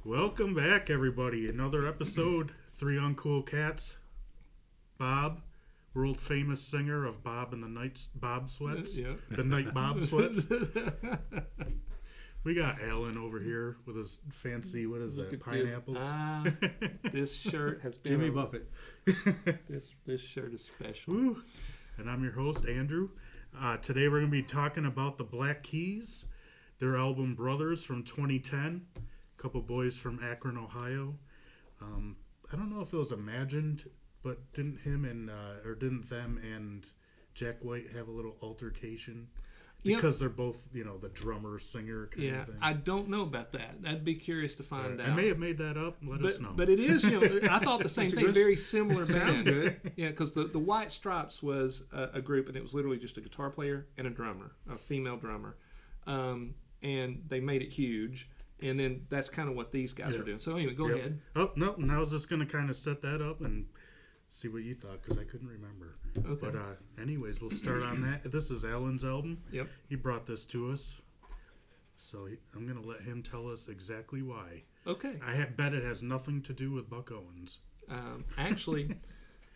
Welcome back, everybody. Another episode. Three Uncool Cats. Bob, world famous singer of Bob and the Night Bob Sweats. Yeah. The Night Bob Sweats. We got Alan over here with his fancy, what is that, pineapples? This shirt has been... Jimmy Buffett. This shirt is special. Ooh. And I'm your host, Andrew. Today we're going to be talking about the Black Keys, their album Brothers from 2010. A couple boys from Akron, Ohio. I don't know if it was imagined, but didn't them and Jack White have a little altercation? Because they're both, the drummer, singer kind of thing. I don't know about that. I'd be curious to find out. I may have made that up. Let us know. But it is, I thought the same thing. Very similar band. Good. Yeah, because the White Stripes was a group, and it was literally just a guitar player and a drummer, a female drummer. And they made it huge. And then that's kind of what these guys are doing. So anyway, go ahead. Oh, no, and I was just going to kind of set that up and see what you thought, because I couldn't remember. Okay. But anyways, we'll start on that. This is Alan's album. Yep. He brought this to us. So I'm going to let him tell us exactly why. Okay. I bet it has nothing to do with Buck Owens. Actually,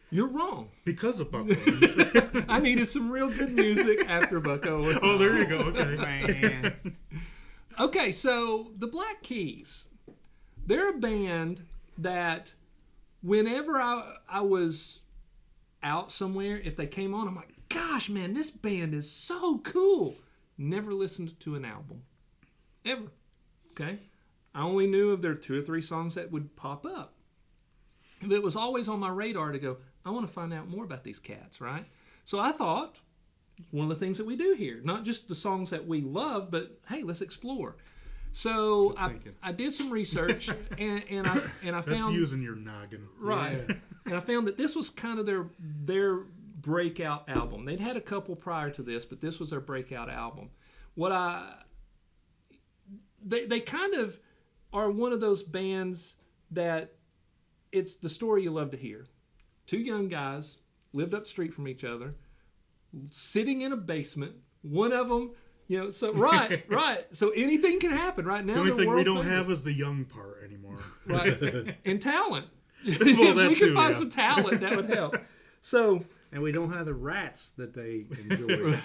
you're wrong. Because of Buck Owens. I needed some real good music after Buck Owens. Oh, there you go. Okay. Man. Okay, so the Black Keys, they're a band that whenever I was out somewhere, if they came on, I'm like, gosh, man, this band is so cool. Never listened to an album. Ever. Okay? I only knew of their 2 or 3 songs that would pop up. But it was always on my radar to go, I want to find out more about these cats, right? So I thought, it's one of the things that we do here. Not just the songs that we love, but hey, let's explore. So I did some research and I found... That's using your noggin. Right. Yeah. And I found that this was kind of their breakout album. They'd had a couple prior to this, but this was their breakout album. They kind of are one of those bands that it's the story you love to hear. 2 young guys lived up the street from each other, sitting in a basement. One of them, so right. So anything can happen right now. The only thing we don't have is the young part anymore. Right. And talent. Well, if that we could too, find yeah. some talent, that would help. So, And we don't have the rats that they enjoy.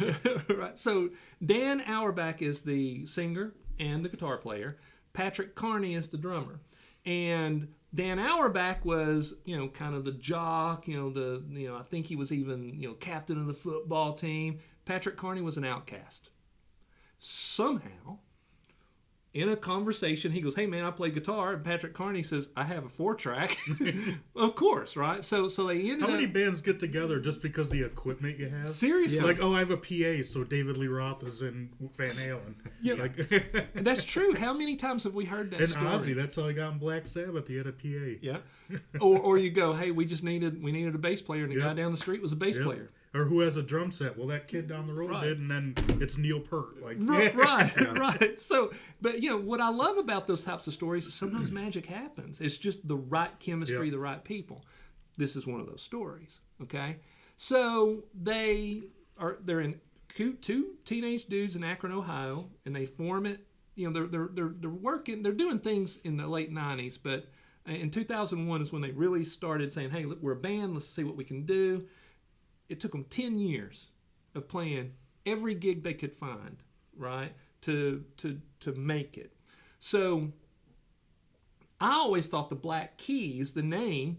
right. So Dan Auerbach is the singer and the guitar player. Patrick Carney is the drummer. And Dan Auerbach was, kind of the jock, I think he was even, captain of the football team. Patrick Carney was an outcast. Somehow, in a conversation, he goes, hey man, I play guitar. And Patrick Carney says, I have a 4-track. Of course, right? So they ended up... How many bands get together just because of the equipment you have? Seriously. Yeah. Like, I have a PA, so David Lee Roth is in Van Halen. Yeah. And that's true. How many times have we heard that story? And Ozzy, that's how he got in Black Sabbath. He had a PA. Yeah. Or you go, hey, we needed a bass player, and the guy down the street was a bass player. Or who has a drum set? Well, that kid down the road did, and then it's Neil Peart. Right. So, but what I love about those types of stories is sometimes magic happens. It's just the right chemistry, the right people. This is one of those stories. Okay, so they're in 2 teenage dudes in Akron, Ohio, and they form it. They're working. They're doing things in the late '90s, but in 2001 is when they really started saying, "Hey, look, we're a band. Let's see what we can do." It took them 10 years of playing every gig they could find, right, to make it. So I always thought the Black Keys, the name,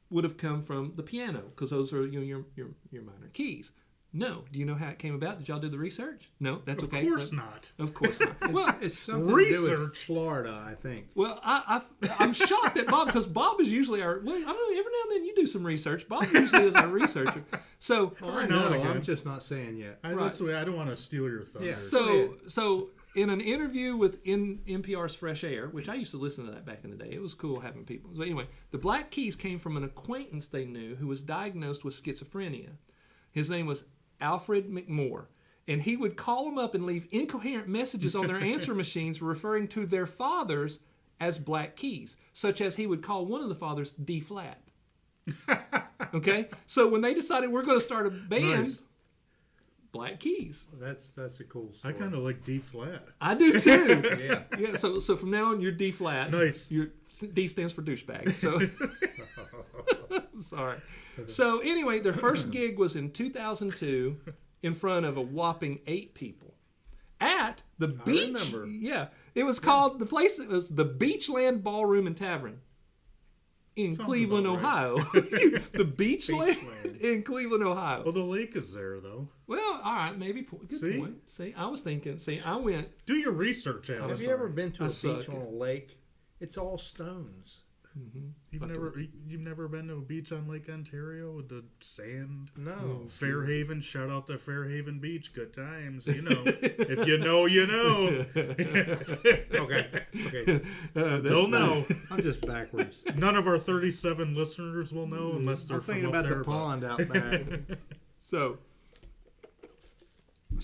would have come from the piano, because those are your minor keys. No. Do you know how it came about? Did y'all do the research? No, that's okay. Of course not. Of course not. Well, it's something to do with Florida, I think. Well, I'm shocked at Bob, because Bob is usually I don't know, every now and then you do some research. Bob usually is our researcher. So I know, I'm just not saying yet. That's the way. I don't want to steal your thunder. Yeah. So in an interview with NPR's Fresh Air, which I used to listen to that back in the day, it was cool having people. So anyway, the Black Keys came from an acquaintance they knew who was diagnosed with schizophrenia. His name was Alfred McMore. And he would call them up and leave incoherent messages on their answer machines referring to their fathers as Black Keys, such as he would call one of the fathers D flat. Okay? So when they decided we're going to start a band, nice. Black Keys. That's a cool I story. kind of like D flat. I do too. Yeah. Yeah. So from now on, you're D flat. Nice. Your D stands for douchebag. So sorry. So anyway, their first gig was in 2002 in front of a whopping 8 people at the beach. remember. Yeah, it was called the place. It was the Beachland Ballroom and Tavern in Sounds Cleveland, about Ohio. The Beachland in Cleveland, Ohio. Well, the lake is there though. Well, all right, maybe. Good See? point. See, I was thinking. See, I went. Do your research, Allison. Have you ever been to I a suck. beach on a lake? It's all stones. You've never been to a beach on Lake Ontario with the sand? No. Fairhaven, shout out to Fairhaven Beach. Good times, you know. If you know, you know. Okay. They'll know. I'm just backwards. None of our 37 listeners will know unless they're I'm thinking from up about there. the pond out back. So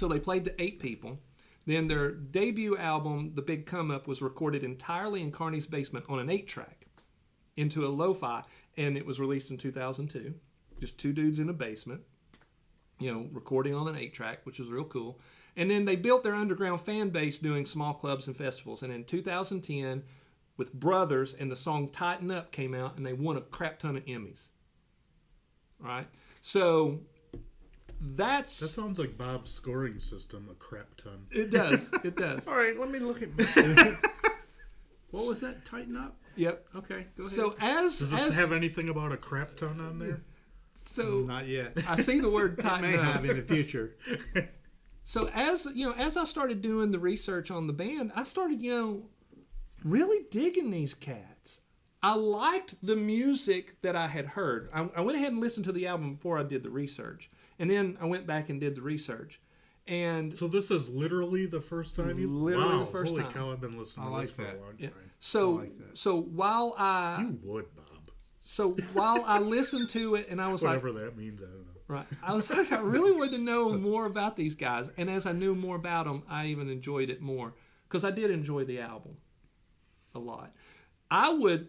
they played to 8 people. Then their debut album, The Big Come Up, was recorded entirely in Carney's basement on an 8-track into a lo-fi, and it was released in 2002. Just 2 dudes in a basement, recording on an 8-track, which was real cool. And then they built their underground fan base doing small clubs and festivals. And in 2010, with Brothers, and the song Tighten Up came out, and they won a crap ton of Emmys. All right? So That sounds like Bob's scoring system, a crap ton. It does. It does. All right, let me look at my... What was that? Tighten up? Yep. Okay, go ahead. So Does this have anything about a crap ton on there? So Not yet. I see the word May tighten up. have in the future. So as I started doing the research on the band, I started, really digging these cats. I liked the music that I had heard. I went ahead and listened to the album before I did the research. And then I went back and did the research. And So this is literally the first time you... Literally wow, the first holy time. cow, I've been listening I to this like for that. a long yeah. time. So I like that. so while I You would, Bob. so while I listened to it, and I was Whatever that means, I don't know. right, I was like, I really wanted to know more about these guys. And as I knew more about them, I even enjoyed it more because I did enjoy the album a lot.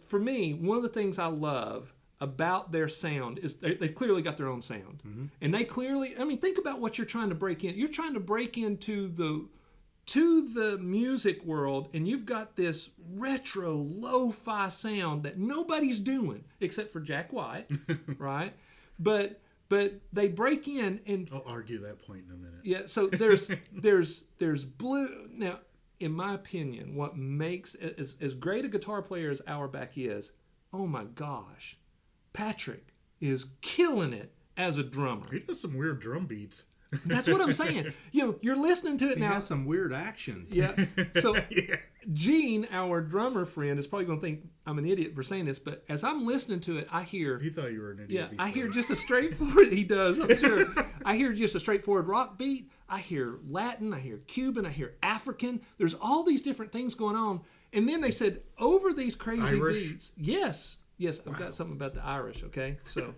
For me, one of the things I love about their sound is they've clearly got their own sound. Mm-hmm. And they clearly, think about what you're trying to break in. You're trying to break into the music world, and you've got this retro lo-fi sound that nobody's doing except for Jack White, right? But they break in and I'll argue that point in a minute. yeah, so there's blue. Now, in my opinion, what makes as great a guitar player as Auerbach is, oh my gosh, Patrick is killing it as a drummer. He does some weird drum beats. That's what I'm saying. You're listening to it He now. has some weird actions. Yeah. So Yeah. Gene, our drummer friend, is probably going to think I'm an idiot for saying this, but as I'm listening to it, I hear He thought you were an yeah, idiot. I hear before. just a straightforward. He does, I'm sure. I hear just a straightforward rock beat. I hear Latin. I hear Cuban. I hear African. There's all these different things going on. And then they said over these crazy Irish? beats. Yes. I've got something about the Irish. Okay, so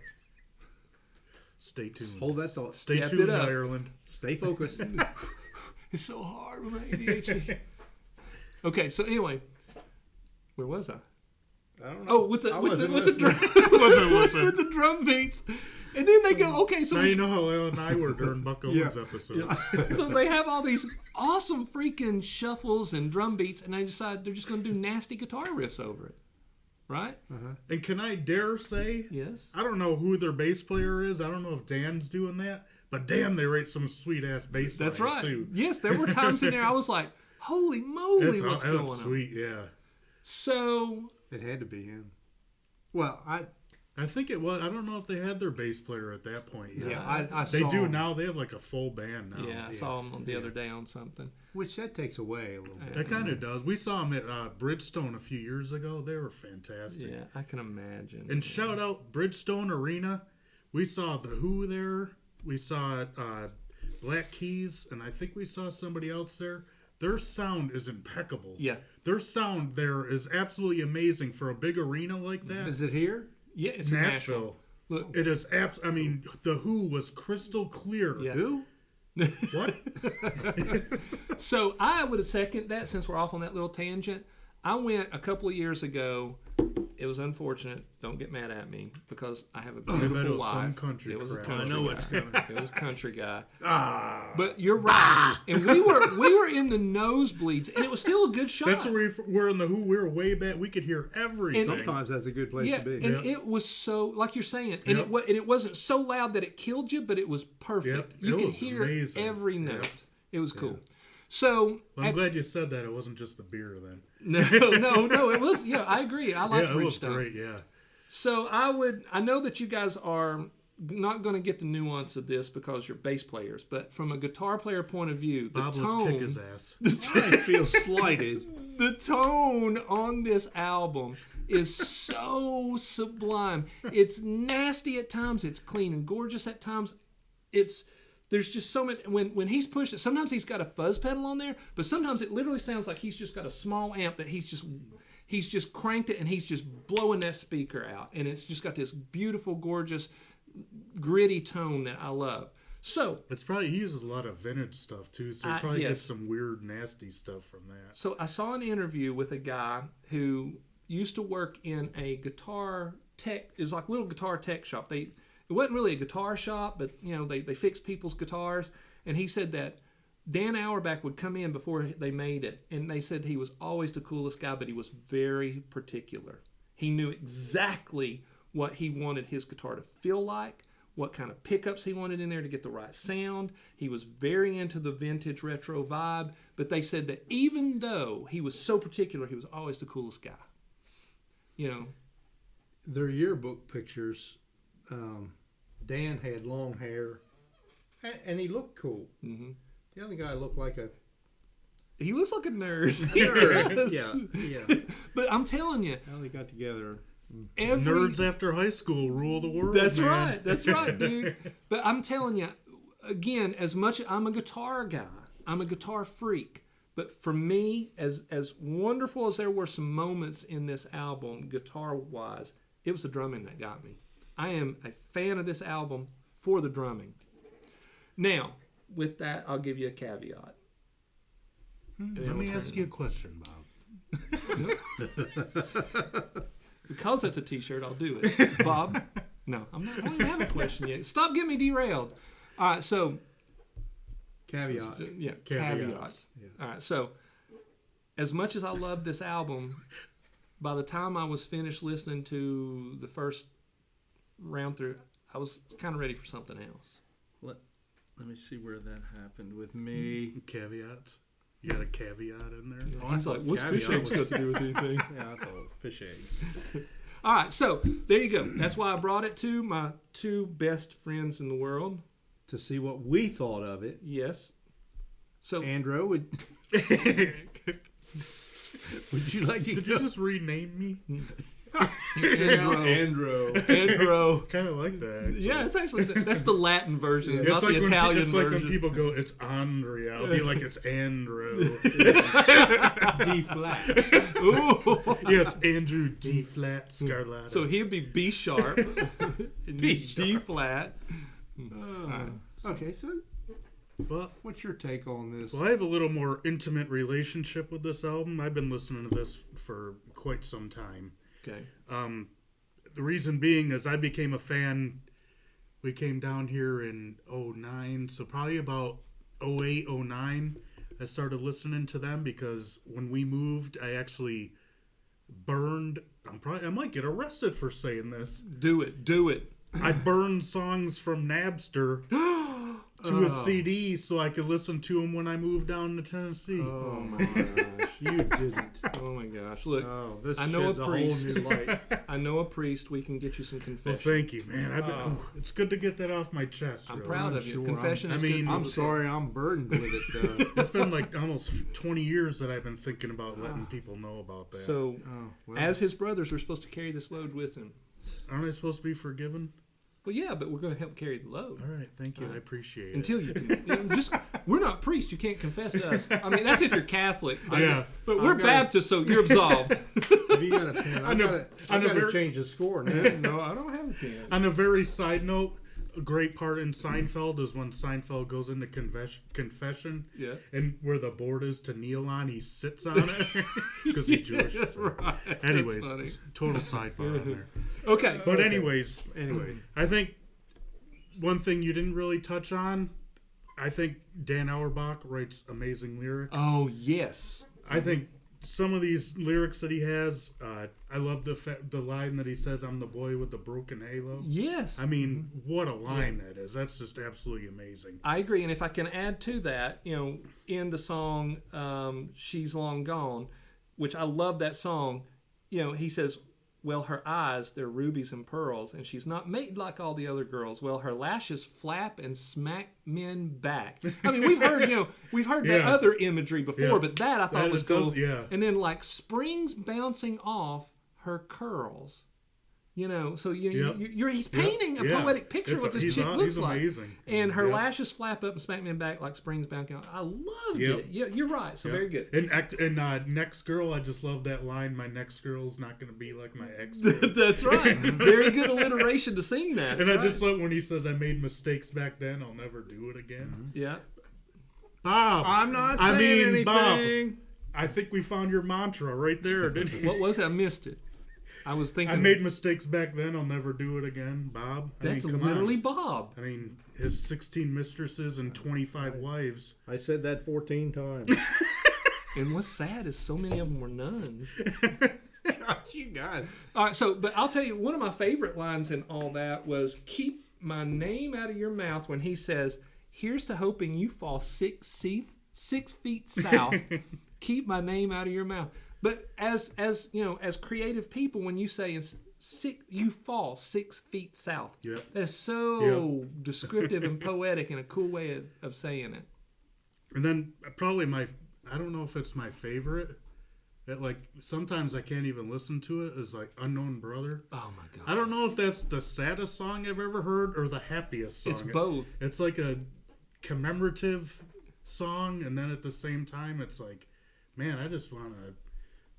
Stay tuned. Hold that thought. Stay Step tuned, it up. Ireland. Stay focused. it's so hard with my ADHD. Okay, so anyway, where was I? I don't know. Oh, with the I with the wasn't with the listening. drum, Wasn't listening. with the drum beats, and then they go, okay, so Now you know how Ellen and I were during Buck Owens' episode. so they have all these awesome freaking shuffles and drum beats, and they decide they're just going to do nasty guitar riffs over it, right? And can I dare say, Yes. I don't know who their bass player is. I don't know if Dan's doing that. But damn, they write some sweet ass bass That's lines right. too. Yes, there were times in there I was like, holy moly, That's what's going on? sweet, yeah. So It had to be him. Well, I think it was. I don't know if they had their bass player at that point yet. I They saw do him, now. They have like a full band now. yeah, I saw him the other day on something. which that takes away a little bit. That kind of does. We saw them at Bridgestone a few years ago. They were fantastic. Yeah, I can imagine. And shout out Bridgestone Arena. We saw The Who there. We saw Black Keys, and I think we saw somebody else there. Their sound is impeccable. Yeah. Their sound there is absolutely amazing for a big arena like that. Is it here? Yeah, it's in Nashville. Look, It is I mean, The Who was crystal clear. Yeah. Who? What? so I would second that since we're off on that little tangent. I went a couple of years ago It was unfortunate. Don't get mad at me because I have a bet it beautiful was wife. some country It was a crap. country I know guy. what's coming. It was a country guy. Ah, But you're right. And we were in the nosebleeds, and it was still a good shot. that's where we were in the Who. We were way back. We could hear everything. Sometimes that's a good place yeah, to be. and it was so, like you're saying, and Yep. it wasn't so loud that it killed you, but it was perfect. Yep, You it could was hear amazing. every Yep. note. It was cool. So Well, I'm glad you said that. It wasn't just the beer then. no, it was. Yeah, I agree. I like Yeah, it was Bridgestone. great. Yeah. So I know that you guys are not going to get the nuance of this because you're bass players, but from a guitar player point of view, the Bob tone, was kick his ass. I feel slighted. the tone on this album is so sublime. It's nasty at times. It's clean and gorgeous at times. There's just so much. When he's pushed it, sometimes he's got a fuzz pedal on there, but sometimes it literally sounds like he's just got a small amp that he's just cranked it and he's just blowing that speaker out, and it's just got this beautiful, gorgeous, gritty tone that I love. So It's probably he uses a lot of vintage stuff too, so he probably gets some weird, nasty stuff from that. So I saw an interview with a guy who used to work in a guitar tech. It was like a little guitar tech shop. It wasn't really a guitar shop, but they fixed people's guitars. And he said that Dan Auerbach would come in before they made it, and they said he was always the coolest guy, but he was very particular. He knew exactly what he wanted his guitar to feel like, what kind of pickups he wanted in there to get the right sound. He was very into the vintage retro vibe, but they said that even though he was so particular, he was always the coolest guy. Their yearbook pictures, Dan had long hair, and he looked cool. Mm-hmm. The other guy looked like a He looks like a nerd. nerd. Yes. Yeah. But I'm telling you, How they got together. Nerds after high school rule the world. That's man. right. That's right, dude. But I'm telling you, again, as much I'm a guitar guy, I'm a guitar freak. But for me, as wonderful as there were some moments in this album, guitar-wise, it was the drumming that got me. I am a fan of this album for the drumming. Now, with that, I'll give you a caveat. Let me ask you a question, Bob. Because that's a T-shirt, I'll do it. Bob? No, I don't even have a question yet. Stop getting me derailed. All right, so... Caveat. Yeah, Caveats. All right, so as much as I love this album, by the time I was finished listening to the first round through, I was kind of ready for something else. Let me see where that happened with me. Caveats. You got a caveat in there? Oh, I He's thought like, what's fish caviar eggs was- got to do with anything? Yeah, I thought fish eggs. All right, so there you go. That's why I brought it to my two best friends in the world. To see what we thought of it. Yes. So Andrew, would you like to Did go? you just rename me? Andrew. Kind of like that. Yeah, it's actually that's the Latin version, It's not like the when, Italian it's like version. when people go, it's Andrea. I'll be like, it's Andrew. D flat. Ooh. Yeah, it's Andrew D flat Scarlatti. So he'd be B sharp, and D flat. Okay, so well, what's your take on this? I have a little more intimate relationship with this album. I've been listening to this for quite some time. Okay. The reason being is I became a fan. We came down here in 2009, so probably about 2008, 2009, I started listening to them because when we moved, I actually burned. I might get arrested for saying this. Do it. I burned songs from Napster to a CD so I could listen to them when I moved down to Tennessee. Oh my gosh, you didn't. Oh my gosh! Look, Oh, this I know sheds a a whole priest. new light. I know a priest. We can get you some Well, confession. thank you, man. It's good to get that off my chest. I'm really. proud I'm of you. sure. Confession I is mean, good. I'm sorry, I'm burdened with it. Though. It's been like almost 20 years that I've been thinking about letting people know about that. So, Oh, well. as his brothers, we're supposed to carry this load with him. Aren't I supposed to be forgiven? Well, yeah, but we're going to help carry the load. All right, thank you. I appreciate it. Until you can, we're not priests. You can't confess to us. I mean, that's if you're Catholic. Yeah. But we're I've got- Baptists, so you're absolved. Have you got a pen? I know- I I know got to very- change the score now. No, I don't have a pen. On a very side note, a great part in Seinfeld is when Seinfeld goes into confession. Yeah. And where the board is to kneel on, he sits on it because he's Jewish. That's So. right. Anyways, That's funny. total sidebar on there. Okay. But anyways, Anyways, I think one thing you didn't really touch on, I think Dan Auerbach writes amazing lyrics. Oh, yes. I think some of these lyrics that he has, I love the line that he says, "I'm the boy with the broken halo." Yes. I mean, what a line that is. That's just absolutely amazing. I agree. And if I can add to that, in the song She's Long Gone, which I love that song, he says, well, her eyes, they're rubies and pearls, and she's not made like all the other girls. Well, her lashes flap and smack men back. I mean, we've heard that other imagery before, but that I thought was cool. And then like springs bouncing off her curls. So he's painting a poetic picture of what this chick looks like. Amazing. And her lashes flap up and smack men back like springs bouncing off. I loved it. Yeah, you're right. So very good. And next girl, I just love that line. My next girl's not going to be like my ex girl. That's right. Very good alliteration to sing that. And I just love when he says, "I made mistakes back then. I'll never do it again." Yeah. Bob, I'm not saying anything. Bob, I think we found your mantra right there, didn't we? What was it? I missed it. I was thinking. I made mistakes back then. I'll never do it again, Bob. That's come literally on. Bob. I mean, his 16 mistresses and 25 wives. I said that 14 times. And what's sad is so many of them were nuns. Gosh, you guys. All right, but I'll tell you, one of my favorite lines in all that was, "Keep my name out of your mouth," when he says, "Here's to hoping you fall 6 feet south. Keep my name out of your mouth." But as creative people, when you say you fall 6 feet south, that's so descriptive and poetic and a cool way of saying it. And then probably I don't know if it's my favorite. That like sometimes I can't even listen to it. Is like "Unknown Brother." Oh my God! I don't know if that's the saddest song I've ever heard or the happiest song. It's both. It's like a commemorative song, and then at the same time, it's like, man, I just want to.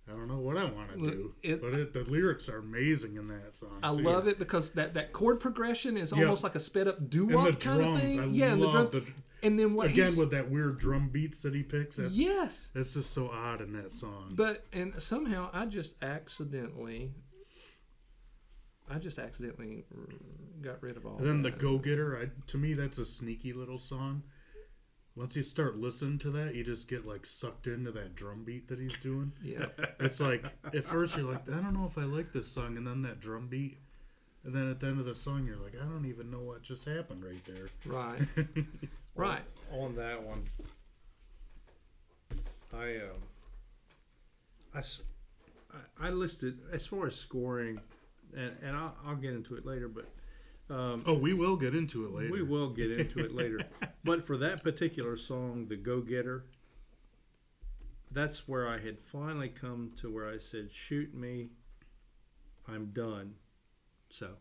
I don't know what I want to do, but the lyrics are amazing in that song. I love it because that chord progression is almost like a sped up doo and the wop kind drums, of thing. I love the and then what again with that weird drum beats that he picks. Yes, it's just so odd in that song. And somehow I just accidentally got rid of all. And then that. the Go Getter, to me, that's a sneaky little song. Once you start listening to that, you just get like sucked into that drum beat that he's doing. Yeah. It's like, at first you're like, I don't know if I like this song, and then that drum beat. And then at the end of the song, you're like, I don't even know what just happened right there. Right. Right. On that one, I listed, as far as scoring, and I'll get into it later, but we will get into it later. We will get into it later. But for that particular song, The Go-Getter, that's where I had finally come to where I said, shoot me, I'm done. So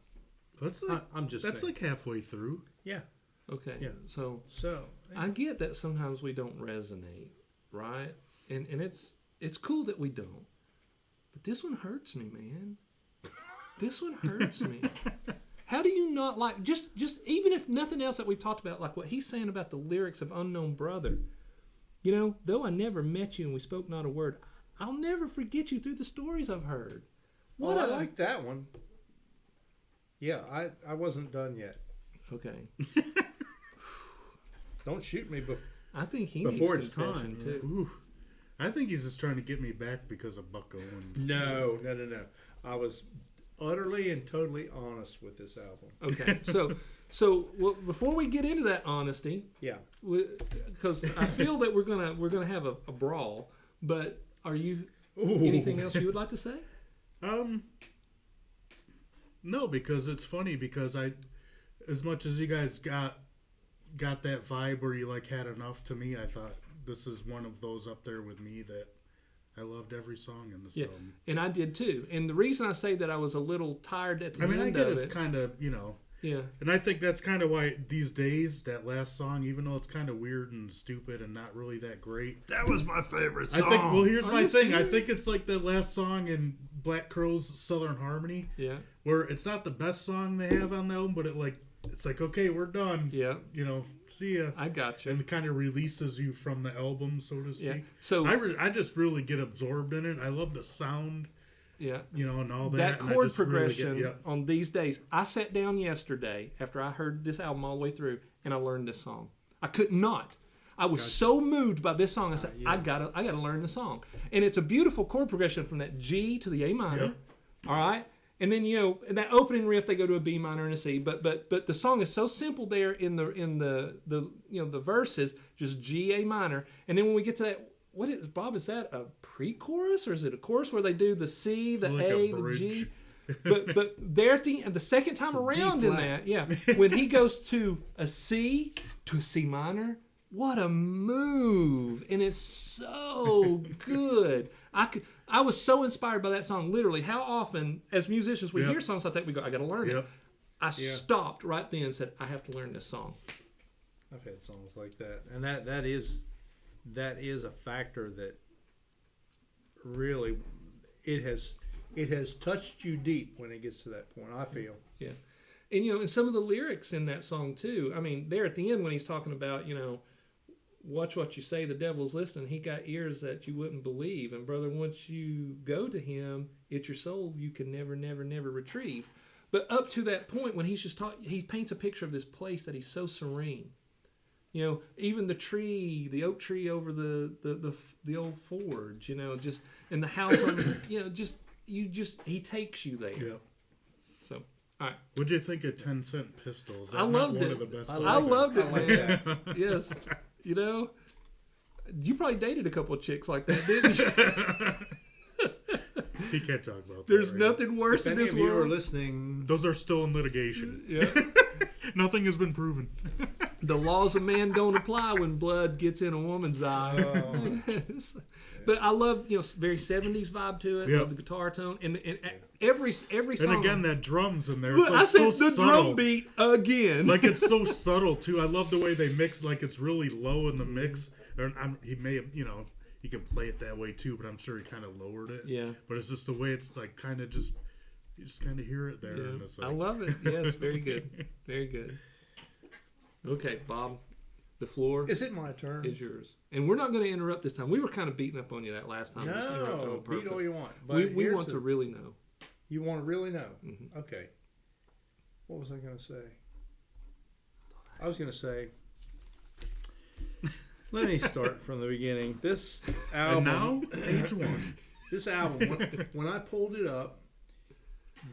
that's like, that's saying. Like halfway through. Yeah. Okay. Yeah. So yeah. I get that sometimes we don't resonate, right? And it's cool that we don't. But this one hurts me, man. This one hurts me. How do you not like, just even if nothing else that we've talked about, like what he's saying about the lyrics of Unknown Brother, though I never met you and we spoke not a word, I'll never forget you through the stories I've heard. I like that one. Yeah, I wasn't done yet. Okay. Don't shoot me I think he before needs it's confession, time too. Ooh. I think he's just trying to get me back because of Buck Owens. No. I was utterly and totally honest with this album. Okay, so before we get into that honesty, yeah, because I feel that we're gonna have a brawl. But are you anything else you would like to say? No, because it's funny because as much as you guys got that vibe where you like had enough, to me, I thought this is one of those up there with me that I loved every song in this album. And I did too. And the reason I say that I was a little tired at the end of it. I get it's kind of, Yeah. And I think that's kind of why these days, that last song, even though it's kind of weird and stupid and not really that great. That was my favorite song. I think, well, here's my thing. I think it's like the last song in Black Crowes' Southern Harmony. Yeah. Where it's not the best song they have on the album, but it like it's like, okay, we're done. Yeah. You know, see ya. I got you. And it kind of releases you from the album, so to speak. Yeah. So I just really get absorbed in it. I love the sound. Yeah. You know, and all that. That and I chord just really progression on These Days. I sat down yesterday after I heard this album all the way through, and I learned this song. I could not. I was so moved by this song. I said, I gotta learn the song. And it's a beautiful chord progression from that G to the A minor. Yep. All right. And then, you know, in that opening riff, they go to a B minor and a C. But the song is so simple there in the you know, the verses, just G, A minor. And then when we get to that, what is, Bob, is that a pre-chorus or is it a chorus where they do the C, the like A, the G? But there at the second time around in that, when he goes to a C to a C minor, what a move. And it's so good. I was so inspired by that song. Literally, how often as musicians we hear songs like that, we go, I got to learn it. I stopped right then and said, I have to learn this song. I've had songs like that, and that is a factor that really it has touched you deep when it gets to that point, I feel. Yeah. And you know, and some of the lyrics in that song too. I mean, there at the end when he's talking about, you know, watch what you say, the devil's listening. He got ears that you wouldn't believe. And brother, once you go to him, it's your soul you can never, never, never retrieve. But up to that point when he's just he paints a picture of this place that he's so serene. You know, even the tree, the oak tree over the old forge, you know, just and the house on, you know, he takes you there. Yeah. So, all right. What'd you think of 10-Cent Pistols? I loved one it. Of the best I loved it, like man. that. Yes. You know, you probably dated a couple of chicks like that, didn't you? He can't talk about that. There's right nothing worse If in any this of you are world. listening, Those are still in litigation. Yeah. Nothing has been proven. The laws of man don't apply when blood gets in a woman's eye. But I love, you know, very 70s vibe to it. Yep. Love the guitar tone and every song. And again, that drum's in there. Look, It's like I said so the subtle. drum beat again. Like it's so subtle too. I love the way they mix. Like it's really low in the mix. He may have, you know, he can play it that way too, but I'm sure he kind of lowered it. Yeah. But it's just the way it's like kind of just you just kind of hear it there. Yeah. And it's like, I love it. Yes, very good, very good. Okay, Bob, the floor is it my turn? is yours, and we're not going to interrupt this time. We were kind of beating up on you that last time. We just interrupted No, on purpose. beat all you want. But We here's want to really know. You want to really know? Mhm. Okay. What was I going to say? I was going to say. Let me start from the beginning. This album. and now age one. This album, when I pulled it up,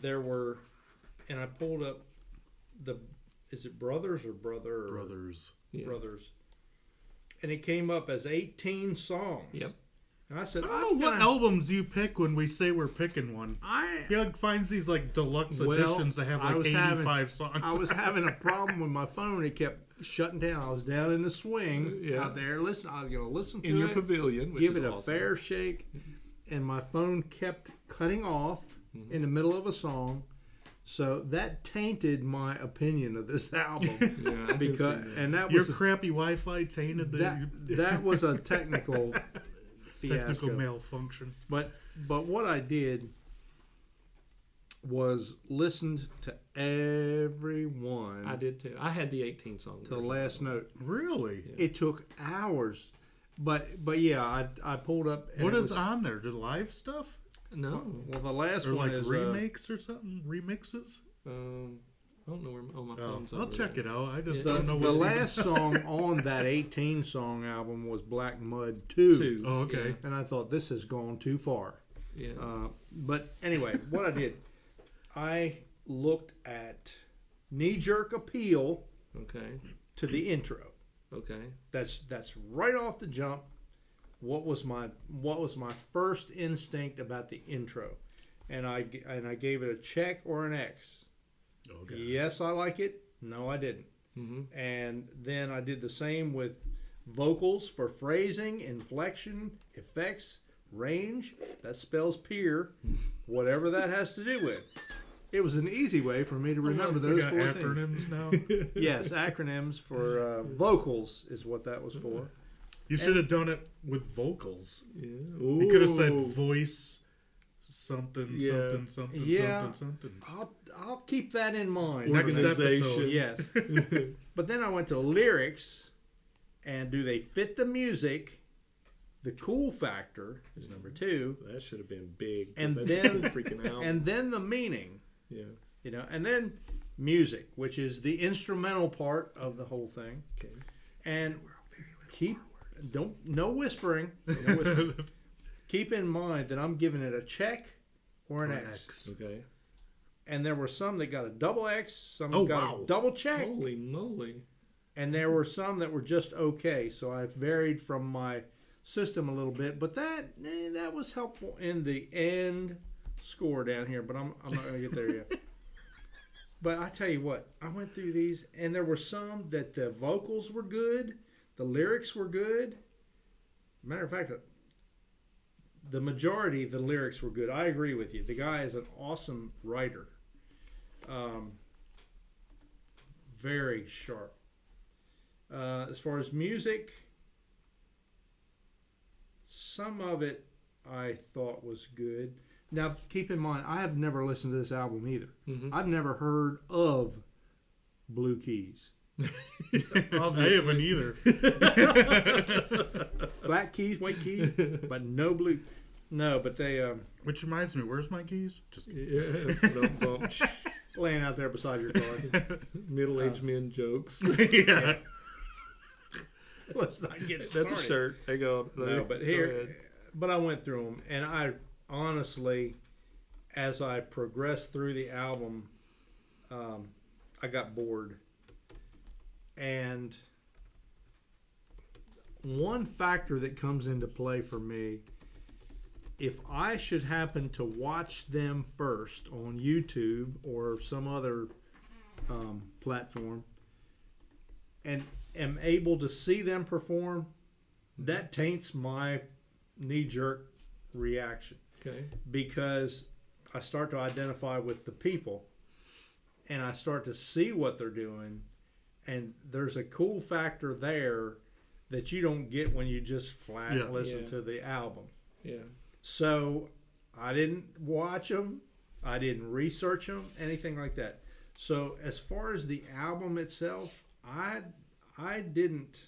there were, and I pulled up is it Brothers or Brother? Or Brothers. Yeah. Brothers. And it came up as 18 songs. Yep. And I said, I don't know what albums you pick when we say we're picking one. He like finds these like deluxe editions that have I like was 85 songs. I was having a problem with my phone. It kept shutting down. I was down in the swing out there. Listen, I was going to listen to In your it, pavilion, which give is it a awesome. fair shake, and my phone kept cutting off in the middle of a song. So that tainted my opinion of this album. Yeah, I can because see that. and that Your was crappy Wi-Fi tainted that was a technical fiasco. technical malfunction. But what I did was listened to everyone I did too. I had the 18 song. to the last note. Really? Yeah. It took hours, but yeah, I pulled up. And What it is was, on there? The live stuff? No. Well, the last Or one like is remakes or something? Remixes? I don't know where my Oh, phone's I'll over check there. it out. I just Yeah. don't know the what's last song on that 18 song album was Black Mud 2. Two. Oh, okay. And I thought this has gone too far. Yeah. But anyway, what I did, I looked at Knee Jerk Appeal Okay. to the intro. Okay. That's right off the jump. What was my first instinct about the intro, and I gave it a check or an X. Okay. Yes, I like it. No, I didn't. Mm-hmm. And then I did the same with vocals for phrasing, inflection, effects, range. That spells peer, whatever that has to do with. It was an easy way for me to remember We those got four acronyms things. now. Yes, acronyms for vocals is what that was for. You should have done it with vocals. Yeah. You could have said Ooh. voice, something, Yeah. something, something, Yeah. something, something. I'll keep that in mind. Next Organization. episode. Yes. But then I went to lyrics, and do they fit the music? The cool factor is number 2, That should have been big. 'cause and that's then a freaking album. and then the meaning. Yeah. You know, and then music, which is the instrumental part of the whole thing. Okay. And no whispering. No whispering. Keep in mind that I'm giving it a check or an X. Okay. And there were some that got a double X, some Oh, got wow. a double check, Holy moly. and there were some that were just okay. So I varied from my system a little bit, but that was helpful in the end score down here. But I'm not going to get there yet. But I tell you what, I went through these, and there were some that the vocals were good, the lyrics were good. Matter of fact, the majority of the lyrics were good. I agree with you. The guy is an awesome writer. Very sharp. As far as music, some of it I thought was good. Now, keep in mind, I have never listened to this album either. Mm-hmm. I've never heard of Blue Keys. I haven't either. Black keys, white keys, but no blue. No, but they Which reminds me, where's my keys? Just Yeah. Bump. laying out there beside your car. Middle-aged men jokes. yeah. Let's not get started. That's a shirt. There you go. No, but here, but I went through them, and I honestly, as I progressed through the album, I got bored. And one factor that comes into play for me, if I should happen to watch them first on YouTube or some other platform and am able to see them perform, that taints my knee-jerk reaction. Okay. Because I start to identify with the people and I start to see what they're doing, and there's a cool factor there that you don't get when you just flat listen to the album. Yeah. So I didn't watch them, I didn't research them, anything like that. So as far as the album itself, I didn't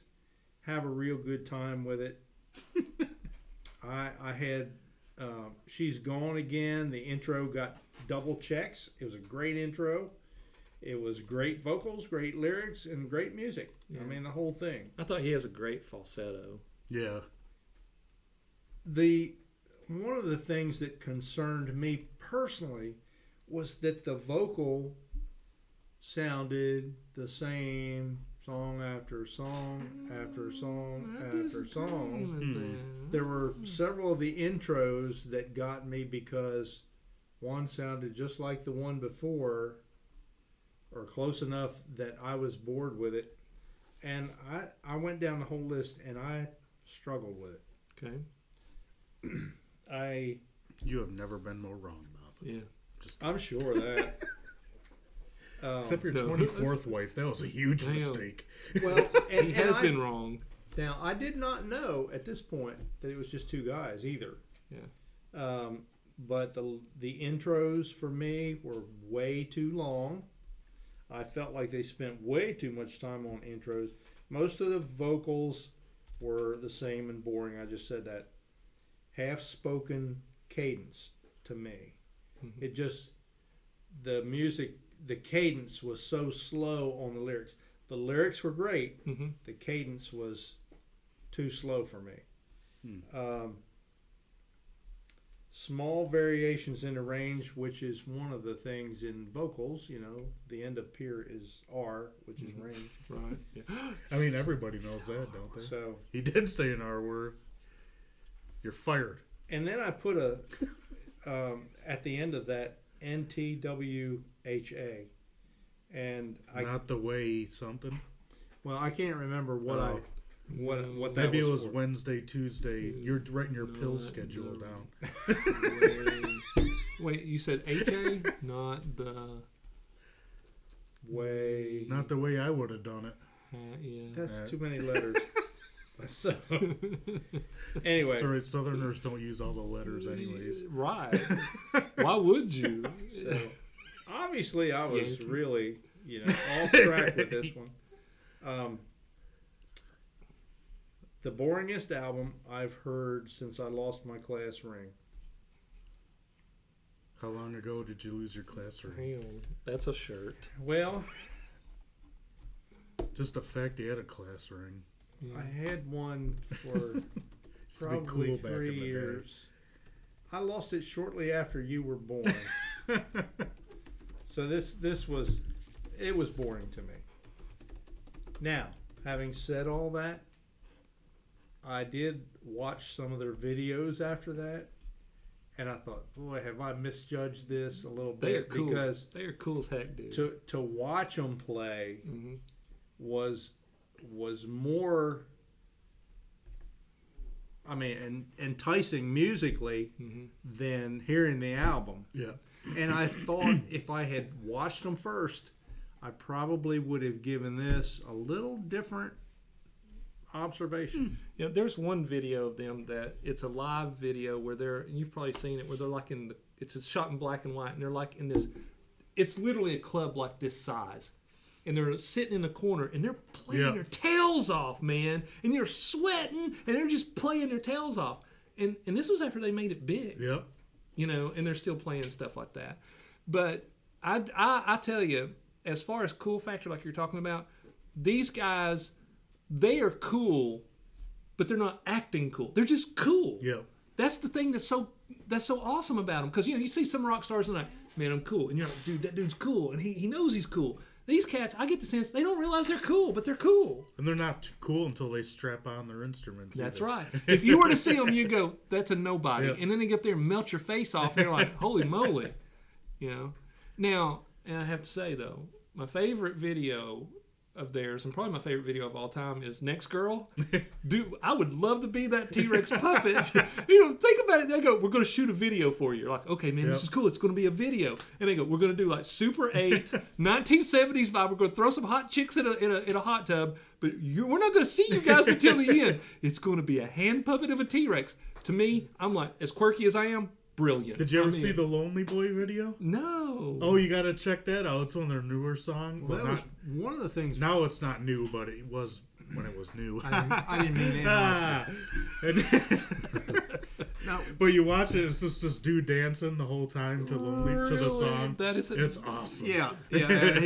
have a real good time with it. I had She's Gone Again. The intro got double checks. It was a great intro. It was great vocals, great lyrics, and great music. Yeah. I mean, the whole thing. I thought he has a great falsetto. Yeah. One of the things that concerned me personally was that the vocal sounded the same song after song after song after song. There were several of the intros that got me because one sounded just like the one before or close enough that I was bored with it. And I went down the whole list and I struggled with it. Okay. You have never been more wrong, Bob. Yeah. I'm sure of that. Except your No. 24th wife. That was a huge Damn. mistake. Well, and, He and has I- been wrong. Now, I did not know at this point that it was just two guys either. Yeah. But the intros for me were way too long. I felt like they spent way too much time on intros. Most of the vocals were the same and boring. I just said that. Half-spoken cadence to me. Mhm. It just, the music, the cadence was so slow on the lyrics. The lyrics were great. Mm-hmm. The cadence was too slow for me. Small variations in the range, which is one of the things in vocals. You know, the end of peer is R, which is range. Right. Yeah. I mean, everybody knows that, don't they? So, He did say an R word. You're fired. and then I put a at the end of that NTWHA, and Not the way something. I can't remember what Oh. what that Maybe it was for. Wednesday, Tuesday. You're writing your No, pill that- schedule no. down. Wait, you said HA, not the. Way. Not the way I would have done it. Yeah. That's too many letters. So anyway, Sorry, Southerners don't use all the letters anyways. Right. Why would you? so obviously I was Yankee. really, off track with this one. The boringest album I've heard since I lost my class ring. How long ago did you lose your class ring? Hang on. That's a shirt. Well, Just the fact you had a class ring. Yeah. I had one for Used to be probably cool back in 3 the day. years. I lost it shortly after you were born. So this was boring to me. Now, having said all that, I did watch some of their videos after that, and I thought, boy, have I misjudged this a little They are bit, cool. because They are cool as heck, dude. to watch them play Mm-hmm. was more, enticing musically Mm-hmm. than hearing the album. Yeah. And I thought if I had watched them first, I probably would have given this a little different observation. Yeah, there's one video of them that it's a live video where they're, and you've probably seen it, where they're like it's shot in black and white, and they're like in this, it's literally a club like this size. And they're sitting in a corner, and they're playing their tails off, man. And they're sweating, and they're just playing their tails off. And this was after they made it big. Yep. And they're still playing stuff like that. But I tell you, as far as cool factor, like you're talking about, these guys, they are cool, but they're not acting cool. They're just cool. Yep. That's the thing that's so awesome about them. Because you see some rock stars and like, man, I'm cool, and you're like, dude, that dude's cool, and he knows he's cool. These cats, I get the sense they don't realize they're cool, but they're cool. And they're not too cool until they strap on their instruments. That's either. right. If you were to see them, you go, that's a nobody. Yep. And then they get up there and melt your face off, and you're like, holy moly. Now, and I have to say, though, my favorite video of theirs, and probably my favorite video of all time, is Next Girl. Dude, I would love to be that T-Rex puppet. Think about it. They go, we're going to shoot a video for you. You're like, okay, man, this is cool. It's going to be a video. And they go, we're going to do like Super 8, 1970s vibe. We're going to throw some hot chicks in a hot tub, but we're not going to see you guys until the end. It's going to be a hand puppet of a T-Rex. To me, I'm like, as quirky as I am, brilliant. Did you ever see the Lonely Boy video? No. Oh, you got to check that out. It's one of their newer songs. Well, But that was not, one of the things. now it's not new, but it was when it was new. I didn't mean that. No. But you watch it, it's just this dude dancing the whole time to the song. That is It's awesome. Yeah. He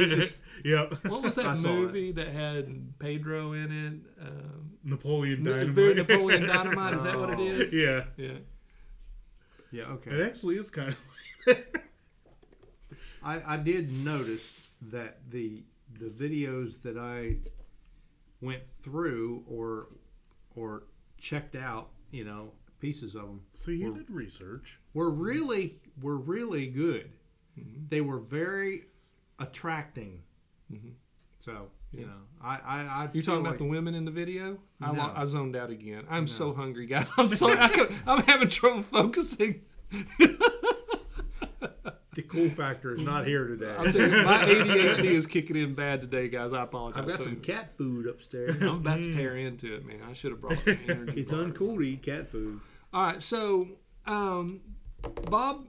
just, Yep. What was I that saw movie that had Pedro in it? Napoleon It's Dynamite. very Napoleon Dynamite. Is that what it is? Yeah. Yeah. yeah. Okay. It actually is kind of I did notice that the videos that I went through or checked out, pieces of them, So you did research. were really good. Mm-hmm. They were very attracting. Mm-hmm. So I You feel talking like, about the women in the video? No. I zoned out again. I'm so No. hungry, guys. I'm sorry. I'm having trouble focusing. the cool factor is not here today. I'm telling you, my ADHD is kicking in bad today, guys. I apologize. I've got some cat food upstairs. I'm about to tear into it, man. I should have brought an energy It's bar. uncool to eat cat food. All right, so Bob,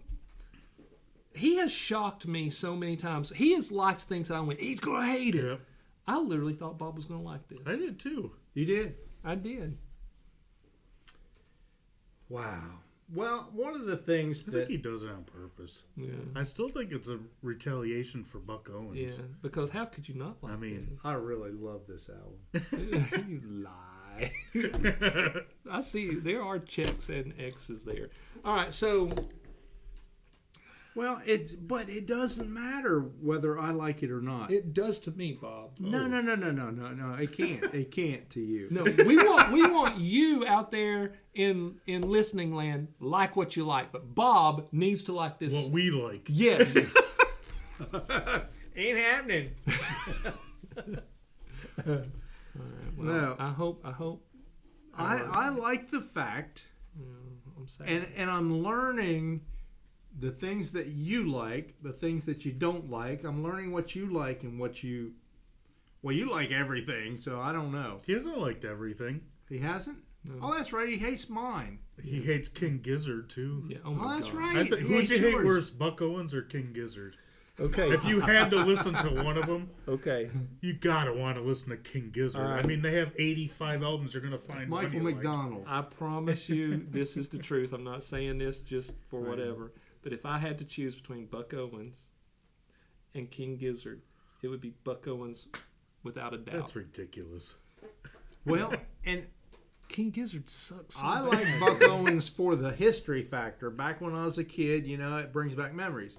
he has shocked me so many times. He has liked things that I went, he's gonna hate it. Yep. I literally thought Bob was gonna like this. I did too. You did? I did. Wow. Well, one of the things I think that he does it on purpose. Yeah. I still think it's a retaliation for Buck Owens. Yeah. Because how could you not like I mean, I really love this album. this? You lie. I see there are checks and X's there. All right, so Well, but it doesn't matter whether I like it or not. it does to me, Bob. No. It can't. It can't to you. No, we want you out there in listening land like what you like, but Bob needs to like this. what we like. Yes. Ain't happening. Well, No. I hope. I like the fact, I'm sad. and I'm learning the things that you like, the things that you don't like. I'm learning what you like and what you. Well, you like everything, so I don't know. He hasn't liked everything. He hasn't? No. Oh, that's right. He hates mine. He hates King Gizzard too. Yeah. Oh my that's God. right. He Who'd hates you hate yours. worse, Buck Owens or King Gizzard? Okay. If you had to listen to one of them, Okay. you gotta want to listen to King Gizzard. All right. I mean, they have 85 albums. You're gonna find one Michael you like. McDonald. I promise you, this is the truth. I'm not saying this just for Right. whatever. But if I had to choose between Buck Owens and King Gizzard, it would be Buck Owens without a doubt. That's ridiculous. Well, and King Gizzard sucks. So I bad. like Buck Owens for the history factor. Back when I was a kid, it brings back memories.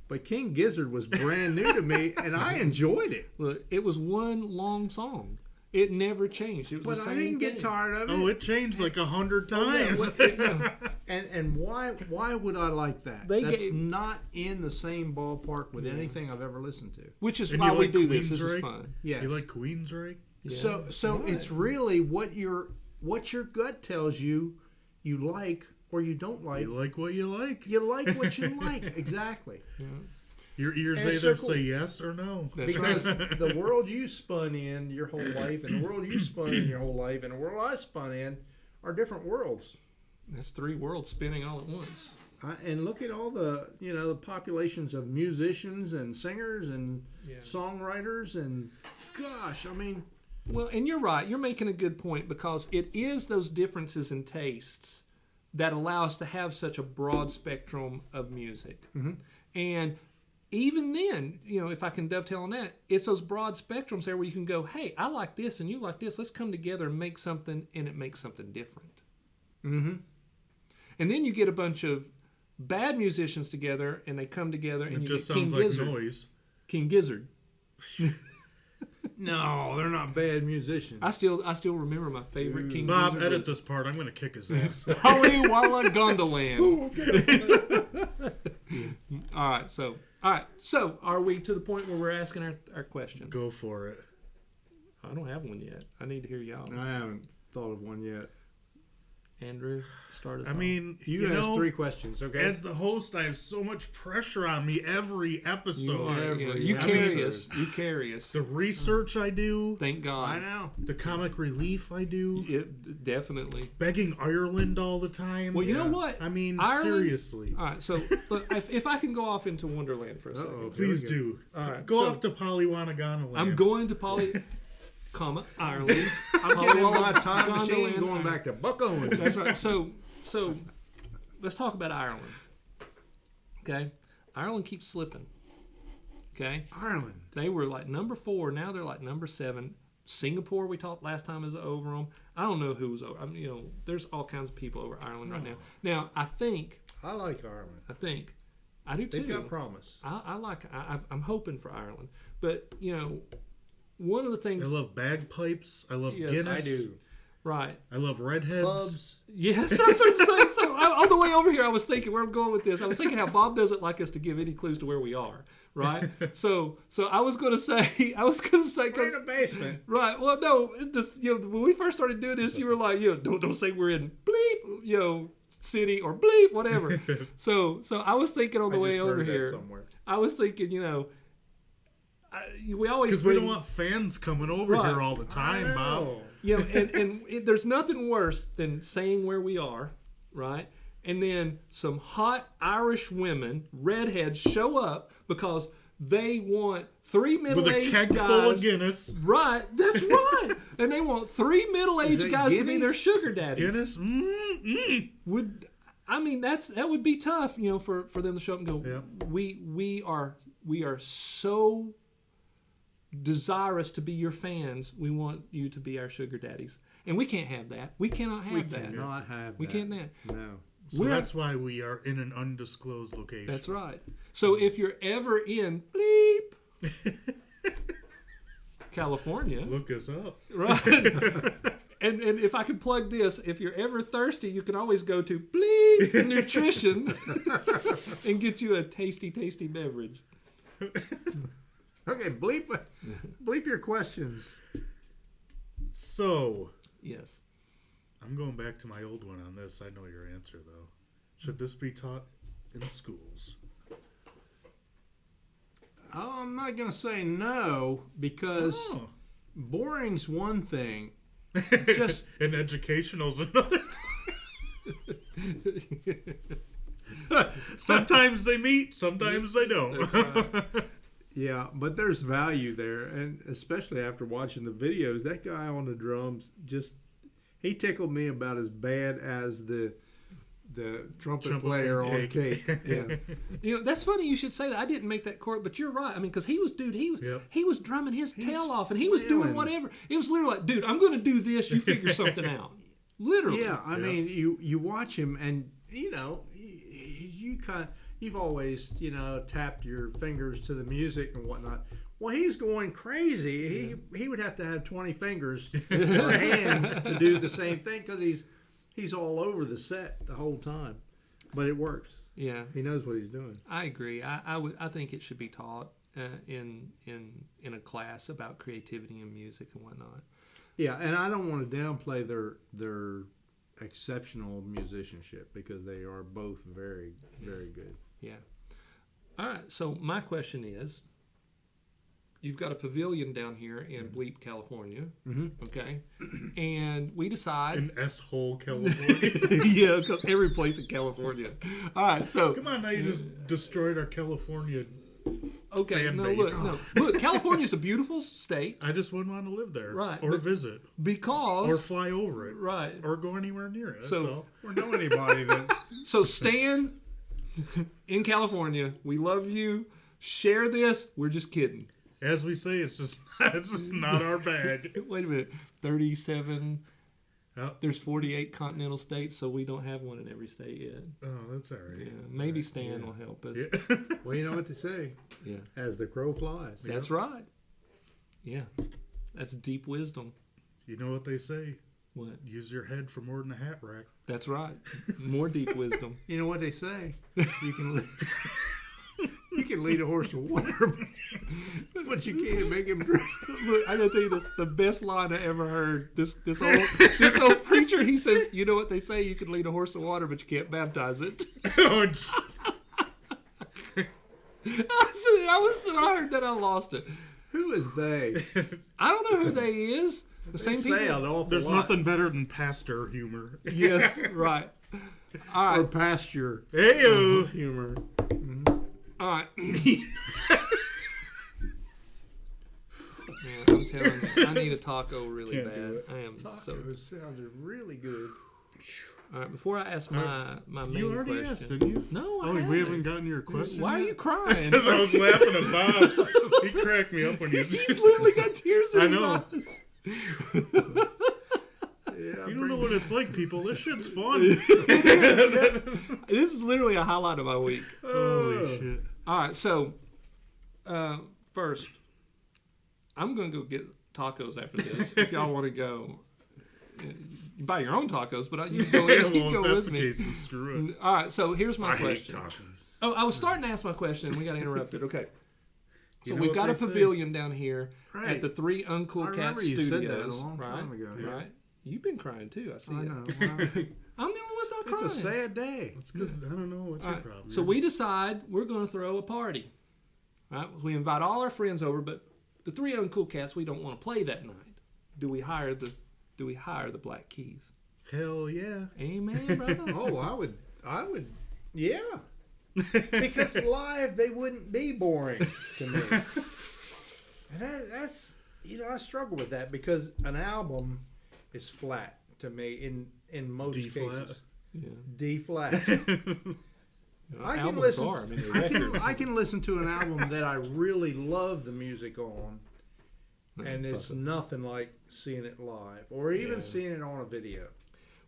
But King Gizzard was brand new to me, and I enjoyed it. Look, it was one long song. It never changed. It was But the I same didn't get thing. tired of it. Oh, it changed like 100 Yeah, times. what- Yeah. and why would I like that? They That's gave- not in the same ballpark with Yeah. anything I've ever listened to. Which is And why you we like do this. This is Queensrÿche? fun. Yes. You like Queensrÿche? Yeah. So Right. it's really what your gut tells you like or you don't like. You like what you like. You like what you like. Exactly. Yeah. Your ears And it's either so cool. say yes or no. That's Because right. the world you spun in your whole life and the world you spun in your whole life and the world I spun in are different worlds. That's three worlds spinning all at once. And look at all the the populations of musicians and singers and Yeah. songwriters and gosh, I mean, Well, and you're right. You're making a good point because it is those differences in tastes that allow us to have such a broad spectrum of music. Mhm. And even then, if I can dovetail on that, it's those broad spectrums there where you can go, hey, I like this and you like this. Let's come together and make something, and it makes something different. mm-hmm. And then you get a bunch of bad musicians together, and they come together, and It you just get King sounds like Gizzard. noise. King Gizzard. No, they're not bad musicians. I still remember my favorite King Bob, Gizzard. edit this part. I'm going to kick his ass. Holly Walla Gondoland. All right. So are we to the point where we're asking our questions? Go for it. I don't have one yet. I need to hear y'all. I haven't thought of one yet. Andrew, start us I off. mean, You asked 3 questions, okay? as the host, I have so much pressure on me every episode. You I carry mean, us. You carry us. The research I do, Thank God. I know. the comic relief I do, Definitely. begging Ireland all the time. Well, you know what? I mean, Ireland- seriously. All right. So look, if I can go off into Wonderland for a second. Uh-oh. Please Here we do. All right, Go so- off to Polywanagana land. I'm going to Ireland. I'm getting in my Gondoland, time machine Ireland. going back to Buck Owens. That's right. So let's talk about Ireland. Okay? Ireland keeps slipping. Okay? Ireland. They were like number 4. Now they're like number 7. Singapore, we talked last time, is over them. I don't know who was over. I mean, there's all kinds of people over Ireland right now. Now, I like Ireland. I do too. They've got promise. I'm hoping for Ireland. But, one of the things. I love bagpipes. I love Yes, Guinness. I do. Right. I love redheads. Pubs. Yes, I was going to say. So on the way over here, I was thinking where I'm going with this. I was thinking how Bob doesn't like us to give any clues to where we are, right? so I was going to say, We're in a basement. right. Well, no, this when we first started doing this, you were like, don't say we're in bleep, city or bleep, whatever. so I was thinking on the I way just over heard that here, somewhere. I was thinking, we always Because we don't bring- want fans coming over Right. here all the time, Bob. There's nothing worse than saying where we are, right? And then some hot Irish women, redheads, show up because they want 3 With a middle-aged keg guys. full of Guinness. Right, that's right. And they want 3 middle-aged that guys to be Guinness? their sugar daddies. Guinness? That would be tough, for them to show up and go. Yeah. We are so desirous to be your fans. We want you to be our sugar daddies, and we can't have that. We cannot have We that. cannot have We that. can't have. No. So We're- that's why we are in an undisclosed location. That's right. So if you're ever in bleep California, Look us up. right? and if I can plug this, if you're ever thirsty, you can always go to bleep nutrition and get you a tasty beverage. Okay, bleep your questions. So, Yes. I'm going back to my old one on this. I know your answer, though. Should this be taught in schools? Oh, I'm not going to say no because Oh. boring's one thing, just And educational's another. Sometimes they meet, sometimes they don't. That's right. yeah, but there's value there, and especially after watching the videos, that guy on the drums he tickled me about as bad as the trumpet player on Cake. Yeah. You know, that's funny you should say that. I didn't make that chord, but you're right. I mean, because he was drumming his tail off, and he was doing whatever. It was literally like, dude, I'm going to do this. You figure something out. Literally. Yeah, I mean, you watch him, and you've always tapped your fingers to the music and whatnot. Well, he's going crazy. He would have to have 20 fingers or hands to do the same thing because he's all over the set the whole time, but it works. Yeah, he knows what he's doing. I agree. I think it should be taught in a class about creativity and music and whatnot. Yeah, and I don't want to downplay their exceptional musicianship because they are both very, very good. Yeah. All right. So my question is, you've got a pavilion down here in Bleep, California. Mm-hmm. Okay. And we decide. In S-hole, California. Yeah, because every place in California. All right. So. Come on, now you just destroyed our California Okay. fan No, base. look. California's a beautiful state. I just wouldn't want to live there. Right, Or but- visit. Because. Or fly over it. Right. Or go anywhere near it. That's So- all. Or know anybody that So Stan, in California, we love you. Share this. We're just kidding. As we say, it's just not our bag. Wait a minute. 37. Oh. There's 48 continental states, so we don't have one in every state yet. Oh, that's all right. Yeah, maybe Stan will help us. Yeah. well, you know what to say. Yeah. As the crow flies. That's right. Yeah. That's deep wisdom. You know what they say? What? Use your head for more than a hat rack. That's right. More deep wisdom. You know what they say. You can lead a horse to water, but you can't make him drink. Look, I gotta tell you this: the best line I ever heard. This old preacher. He says, "You know what they say? You can lead a horse to water, but you can't baptize it." Oh, jeez. When I heard that, I lost it. Who is they? I don't know who they is. The same They people. say an awful There's lot. nothing better than pastor humor. Yes, right. All Or right, pasture Hey-o. humor. all right. Yeah, I'm telling you, I need a taco really Can't bad. do it. I am so. Tacos sounded really good. All right, before I ask my main You already question. asked, didn't you? No, I Oh, we haven't. haven't gotten your question. Why are yet? you crying? Because I was laughing at Bob. He cracked me up when you. He's literally got tears in I his know. eyes. Yeah, You don't know what it's like, people. This shit's fun. This is literally a highlight of my week. Holy shit. All right, so first, I'm going to go get tacos after this. If y'all want to go, you buy your own tacos, but you can go, you can go Well, if with that's the me. case, then screw it. All right, so here's my I hate question. tacos. Oh, I was starting to ask my question, and we got interrupted. Okay. So You know we've what got a they say. pavilion down here Right. at the Three I Uncool Cat remember you said that a Studios, long right? time ago. Right. You've been crying too. I see I it. know. Well, I'm the only one that's not it's crying. a sad day. It's because I don't know what's All your right, problem. so man. we decide we're going to throw a party. Right? We invite all our friends over, but the Three Uncool Cats we don't want to play that night. Do we hire the Black Keys? Hell yeah. Amen, brother. Oh, I would, yeah. Because live they wouldn't be boring to me. And that's I struggle with that because an album is flat to me in most D flat. cases. Yeah. D flat. I can Albums listen. are. I mean, they're records. I can listen to an album that I really love the music on, and it's nothing like seeing it live or even Yeah. seeing it on a video.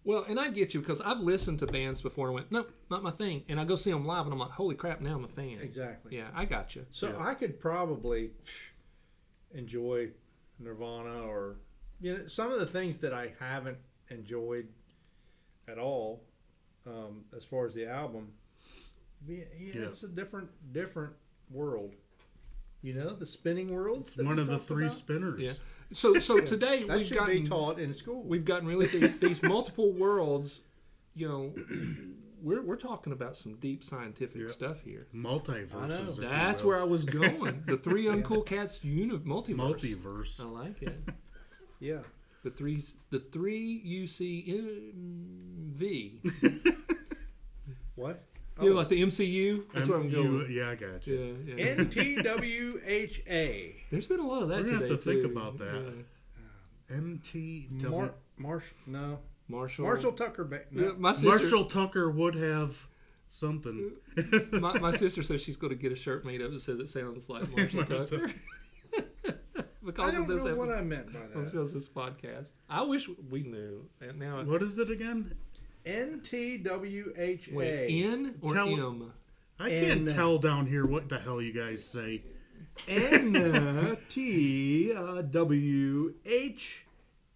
Well, and I get you because I've listened to bands before and went, nope, not my thing. And I go see them live and I'm like, holy crap, now I'm a fan. Exactly. Yeah, I got you. So Yeah. I could probably enjoy Nirvana or some of the things that I haven't enjoyed at all as far as the album. It's a different world. The spinning world. It's one of the three spinners. Yeah. So today That we've should gotten be taught in school. we've gotten really these multiple worlds. We're talking about some deep scientific Yeah. stuff here. Multiverses. if you That's will. where I was going. The Three Uncool Cats multiverse. Multiverse. I like it. Yeah. The three UCMV. What? You know, like the MCU. That's where I'm going. Yeah, I got you. Yeah. NTWHA. There's been a lot of that We're today. gonna have to think too. about that. MTW. Marshall Tucker. Yeah, my sister, Marshall Tucker would have something. my sister says she's going to get a shirt made up that says it sounds like Marshall Tucker. Because I don't of this know what I episode, meant by that. because of this podcast. I wish we knew. And now, What is it again? NTWHA. wait, N or M? I can't tell down here what the hell you guys say.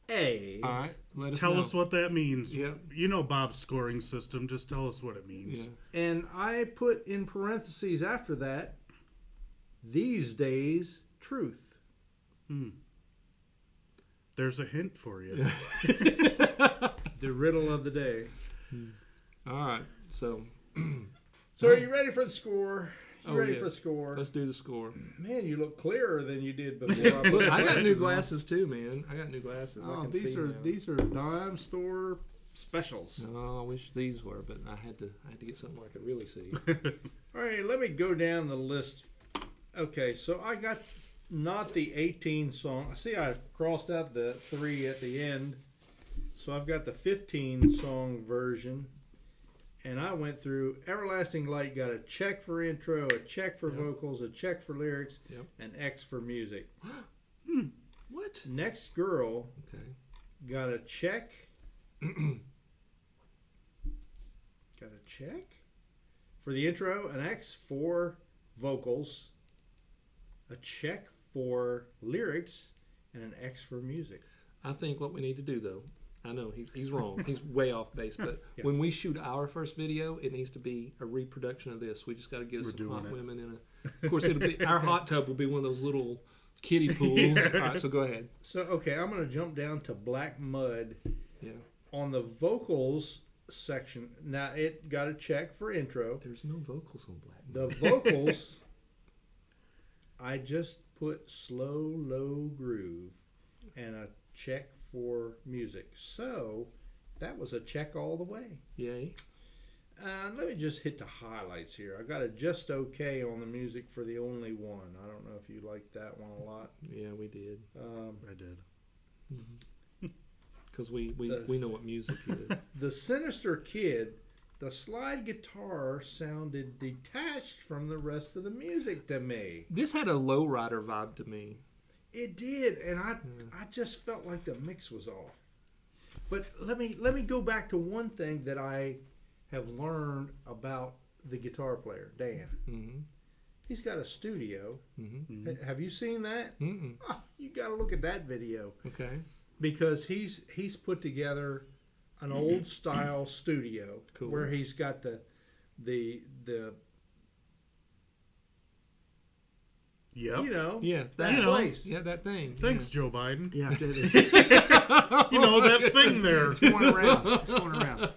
NTWHA. All right, let us Tell know. us what that means. Yep. You know Bob's scoring system. Just tell us what it means. Yeah. And I put in parentheses after that, these days, truth. There's a hint for you. The riddle of the day. All right, so So are you ready for the score? You ready yes. for the score? Let's do the score. Man, you look clearer than you did before. Look, I got new glasses too, man. I got new glasses. I Oh, can these see are now. these are dime store specials. Oh, I wish these were, but I had to get something I could really see. All right, let me go down the list. Okay, so I got not the 18 song. See, I crossed out the 3 at the end. So I've got the 15 song version. And I went through Everlasting Light, got a check for intro, a check for vocals, a check for lyrics, an X for music. What? Next Girl Okay. got a check. Got a check for the intro, an X for vocals, a check for lyrics, and an X for music. I think what we need to do, though, I know he's wrong. He's way off base. But when we shoot our first video, it needs to be a reproduction of this. We just got to get us some hot women in a. Of course, it'll be our hot tub will be one of those little kiddie pools. All right, so go ahead. So okay, I'm going to jump down to Black Mud. Yeah. On the vocals section, now it got a check for intro. There's no vocals on Black. The vocals, I just put slow, low groove, and a check for music. So that was a check all the way. Yay. Let me just hit the highlights here. I got a just okay on the music for the only one. I don't know if you liked that one a lot. Yeah, we did. I did. Because we know what music is. The Sinister Kid, the slide guitar sounded detached from the rest of the music to me. This had a lowrider vibe to me. It did, and I just felt like the mix was off. But let me go back to one thing that I have learned about the guitar player, Dan. Mm-hmm. He's got a studio. Mm-hmm. Have you seen that? Mm-mm. Oh, you got to look at that video Okay. because he's put together an old style studio Cool. where he's got the Yep. you know Yeah, that You know. place. Yeah, that thing. Thanks, Joe Biden. Yeah, You know that thing there. It's going around. It's going around.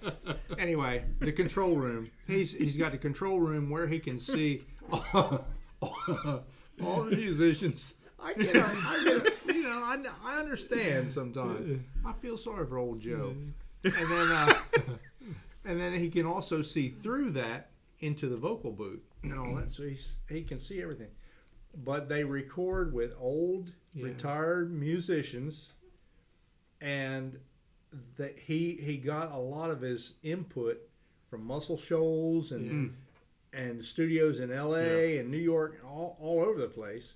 Anyway, the control room. He's got the control room where he can see all the musicians. I get it. You know, I understand sometimes. I feel sorry for old Joe. And then he can also see through that into the vocal booth and all that, so he can see everything. But they record with old retired musicians, and that he got a lot of his input from Muscle Shoals and studios in L.A. and New York and all over the place,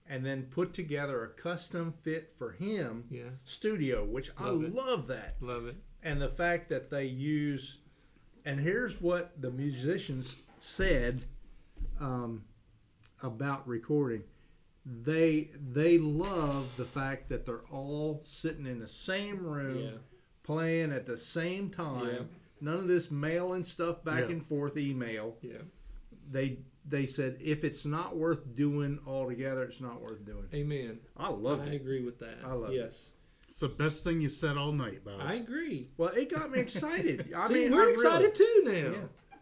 and then put together a custom fit for him studio, which love that. Love it. And the fact that they use, and here's what the musicians said about recording. They love the fact that they're all sitting in the same room, playing at the same time. Yeah. None of this mailing stuff back and forth email. Yeah. They said if it's not worth doing all together, it's not worth doing. Amen. I love I it. agree with that. I love it. Yes. It's the best thing you said all night, Bob. I agree. Well, it got me excited. See, we're excited too now.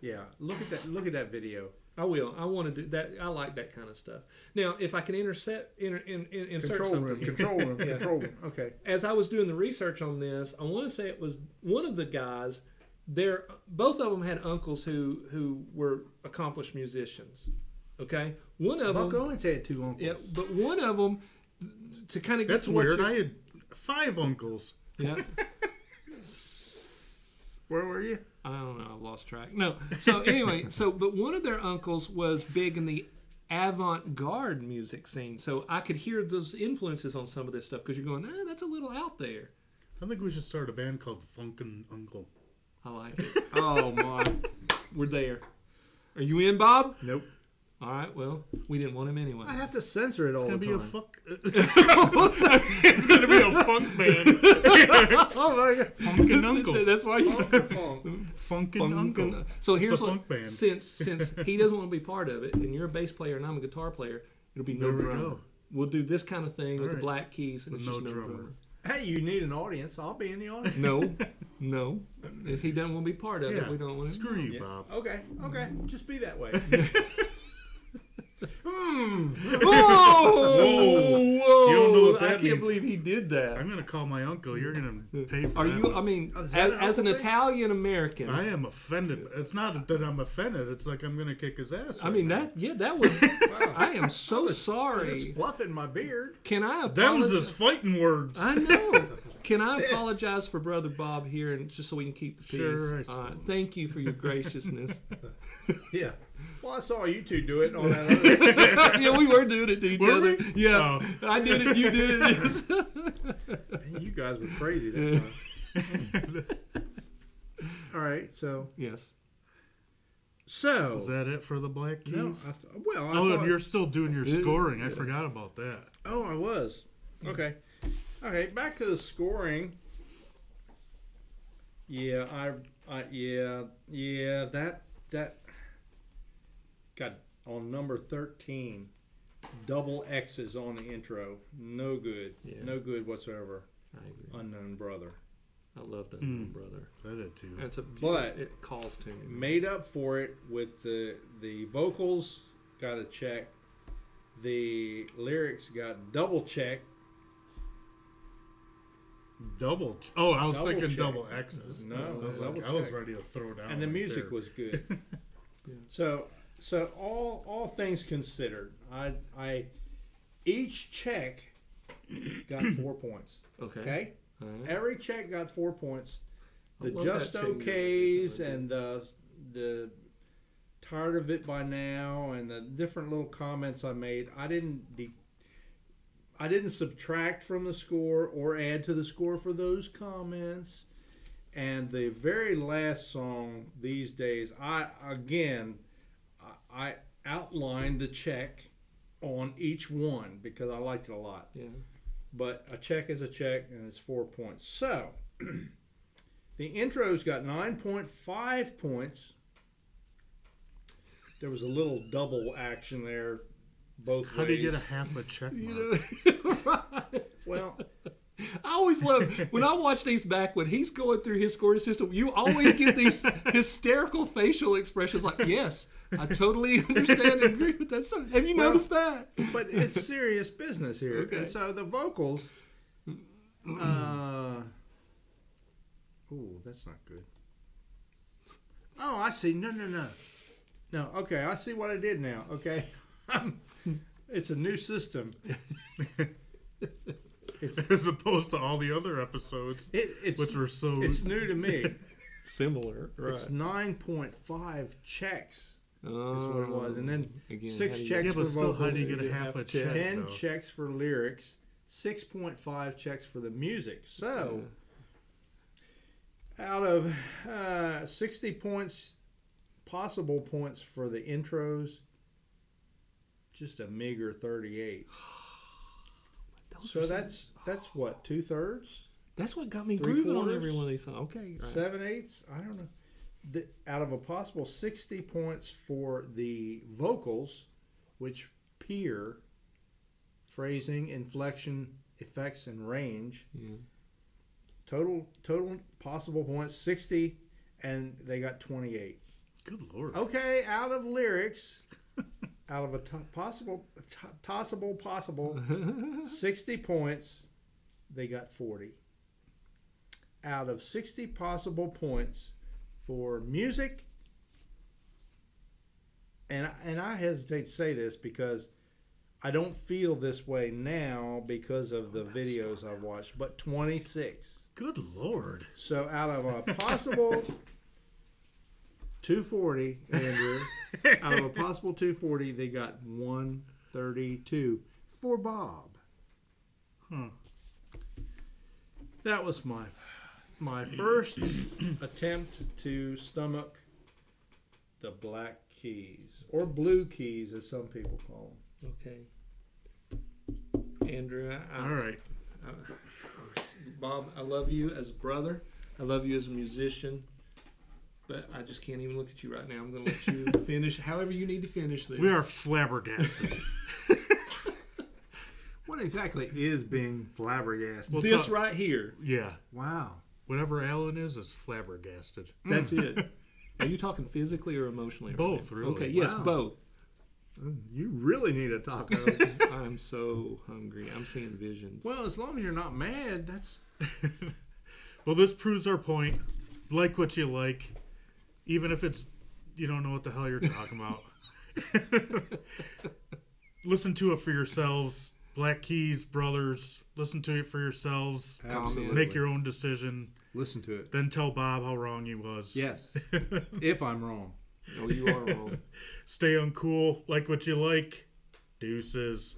Yeah. Look at that video. I will. I want to do that. I like that kind of stuff. Now, if I can insert Control something room, here. control room, control room. Okay. As I was doing the research on this, I want to say it was one of the guys. Both of them had uncles who were accomplished musicians. Okay, one of Buck them. Owens had 2 uncles. Yeah, but one of them to kind of get That's to what weird. you- I had 5 uncles. Yeah. Where were you? I don't know. I've lost track. No. So anyway, but one of their uncles was big in the avant-garde music scene. So I could hear those influences on some of this stuff because you're going, that's a little out there. I think we should start a band called Funkin' Uncle. I like it. Oh my, we're there. Are you in, Bob? Nope. All right. Well, we didn't want him anyway. I have to censor it all It's the gonna time. be a It's gonna be a funk band. Oh my God. Funkin' Uncle. That's why you. Funkin' Uncle. So here's It's a what. funk band. Since he doesn't want to be part of it, and you're a bass player and I'm a guitar player, it'll be no There we drummer. go. We'll do this kind of thing with the right. Black Keys, and With it's just no no drummer. drummer. Hey, you need an audience. I'll be in the audience. No. If he doesn't want to be part of it, Yeah. we don't want him. Screw you, Yeah. Bob. Okay. Just be that way. Whoa! You don't know what that I can't means. believe he did that. I'm gonna call my uncle. You're gonna pay for Are that you? one. I mean, Is that an as an uncle thing? Italian American, I am offended. It's not that I'm offended. It's like I'm gonna kick his ass. I right mean now. that was. Wow. I am so Just sorry. fluffing my beard. Can I Them's apologize? his fighting words. I know. Can I apologize for Brother Bob here, and just so we can keep the peace? Sure, I All right. suppose. Thank you for your graciousness. Yeah. Well, I saw you two do it on that other. Yeah, we were doing it to each Were other. we? Yeah, Oh. I did it. You did it. Man, you guys were crazy that time. All right. So. Yes. So. Is that it for the Black Keys? No, I Oh, thought, you're still doing your scoring. I forgot about that. Oh, I was. Okay. Okay, back to the scoring. Yeah, that got on number 13. Double X's on the intro. No good. Yeah. No good whatsoever. I agree. Unknown brother. I love that, brother. I did too. That's a But- it calls to me. Made up for it with the vocals got a check. The lyrics got double checked. Oh, I was Double thinking check. double X's. No, I was double like, I was check. ready to throw down. And the right music there. was good. Yeah. So all things considered, I each check got 4 points. Okay. Okay, All right. every check got 4 points. The I love just that change. okays and the tired of it by now and the different little comments I made. I didn't subtract from the score or add to the score for those comments. And the very last song these days, I outlined the check on each one because I liked it a lot. Yeah. But a check is a check, and it's 4 points. So the intro's got 9.5 points. There was a little double action there, both How ways. do you get a half a check mark? You know, right. Well, I always love when I watch these back when he's going through his scoring system. You always get these hysterical facial expressions like, "Yes, I totally understand and agree with that." So, have you noticed that? but it's serious business here. Okay. And so the vocals. Oh, that's not good. Oh, I see. No. Okay, I see what I did now. Okay, it's a new system. As opposed to all the other episodes, It's which were so. it's new to me. Similar, It's 9.5 checks. Oh, That's what it was, and then again, 6 how do you- checks yeah, for but still, how do you vocals, get a half a check? 10 though? checks for lyrics, 6.5 checks for the music. So, out of 60 points, possible points for the intros, just a meager 38. So that's what, 2/3, That's what got me 3/4? grooving on every one of these songs. Okay, right. 7/8. I don't know. Out of a possible 60 points for the vocals, which peer phrasing, inflection, effects, and range. Yeah. Total possible points 60, and they got 28. Good Lord. Okay, out of lyrics, out of a possible 60 points, they got 40. Out of 60 possible points for music, and I hesitate to say this because I don't feel this way now because of the videos I've watched, but 26. Good Lord. So out of a possible 240, Andrew, out of a possible 240, they got 132 for Bob. Huh. That was my first attempt to stomach the Black Keys, or Blue Keys as some people call them. Okay. Andrew, All right. Bob, I love you as a brother. I love you as a musician. But I just can't even look at you right now. I'm going to let you finish however you need to finish this. We are flabbergasted. What exactly is being flabbergasted? Well, this right here. Yeah. Wow. Whatever Alan is flabbergasted. That's it. Are you talking physically or emotionally? Right Both, now? really. Okay, yes, Wow. both. You really need a taco. I'm so hungry. I'm seeing visions. Well, as long as you're not mad, that's... Well, this proves our point. Like what you like, even if it's you don't know what the hell you're talking about. Listen to it for yourselves. Black Keys Brothers. Listen to it for yourselves. Absolutely. Make your own decision. Listen to it. Then tell Bob how wrong he was. Yes. If I'm wrong. No, you are wrong. Stay uncool. Like what you like. Deuces.